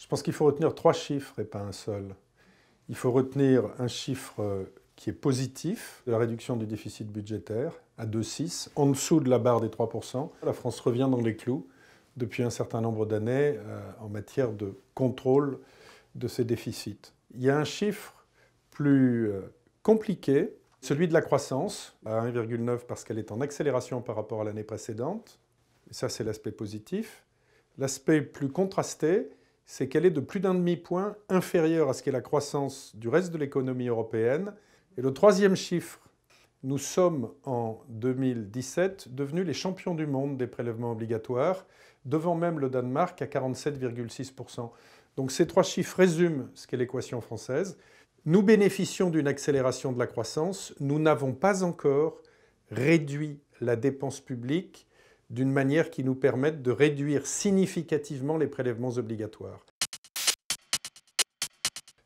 Je pense qu'il faut retenir 3 chiffres et pas un seul. Il faut retenir un chiffre qui est positif, de la réduction du déficit budgétaire à 2,6, en dessous de la barre des 3%. La France revient dans les clous depuis un certain nombre d'années en matière de contrôle de ses déficits. Il y a un chiffre plus compliqué, celui de la croissance, à 1,9 parce qu'elle est en accélération par rapport à l'année précédente. Et ça, c'est l'aspect positif. L'aspect plus contrasté, c'est qu'elle est de plus d'un demi-point inférieure à ce qu'est la croissance du reste de l'économie européenne. Et le troisième chiffre, nous sommes en 2017 devenus les champions du monde des prélèvements obligatoires, devant même le Danemark à 47,6%. Donc ces 3 chiffres résument ce qu'est l'équation française. Nous bénéficions d'une accélération de la croissance. Nous n'avons pas encore réduit la dépense publique d'une manière qui nous permette de réduire significativement les prélèvements obligatoires.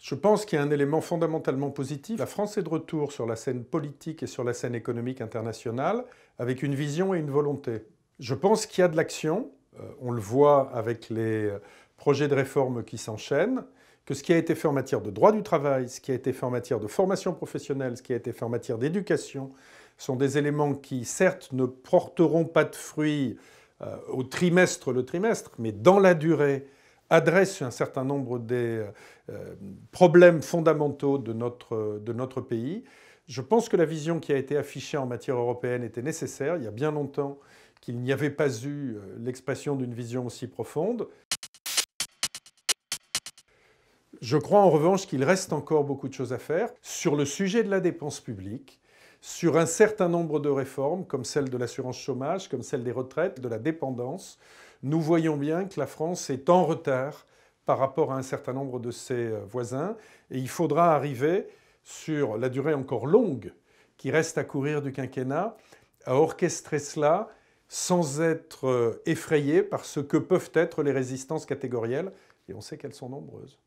Je pense qu'il y a un élément fondamentalement positif. La France est de retour sur la scène politique et sur la scène économique internationale avec une vision et une volonté. Je pense qu'il y a de l'action. On le voit avec les projets de réforme qui s'enchaînent, que ce qui a été fait en matière de droit du travail, ce qui a été fait en matière de formation professionnelle, ce qui a été fait en matière d'éducation, sont des éléments qui, certes, ne porteront pas de fruits au trimestre le trimestre, mais dans la durée, adressent un certain nombre des problèmes fondamentaux de notre pays. Je pense que la vision qui a été affichée en matière européenne était nécessaire. Il y a bien longtemps qu'il n'y avait pas eu l'expression d'une vision aussi profonde. Je crois en revanche qu'il reste encore beaucoup de choses à faire sur le sujet de la dépense publique, sur un certain nombre de réformes, comme celle de l'assurance chômage, comme celle des retraites, de la dépendance. Nous voyons bien que la France est en retard par rapport à un certain nombre de ses voisins. Et il faudra arriver, sur la durée encore longue qui reste à courir du quinquennat, à orchestrer cela sans être effrayé par ce que peuvent être les résistances catégorielles. Et on sait qu'elles sont nombreuses.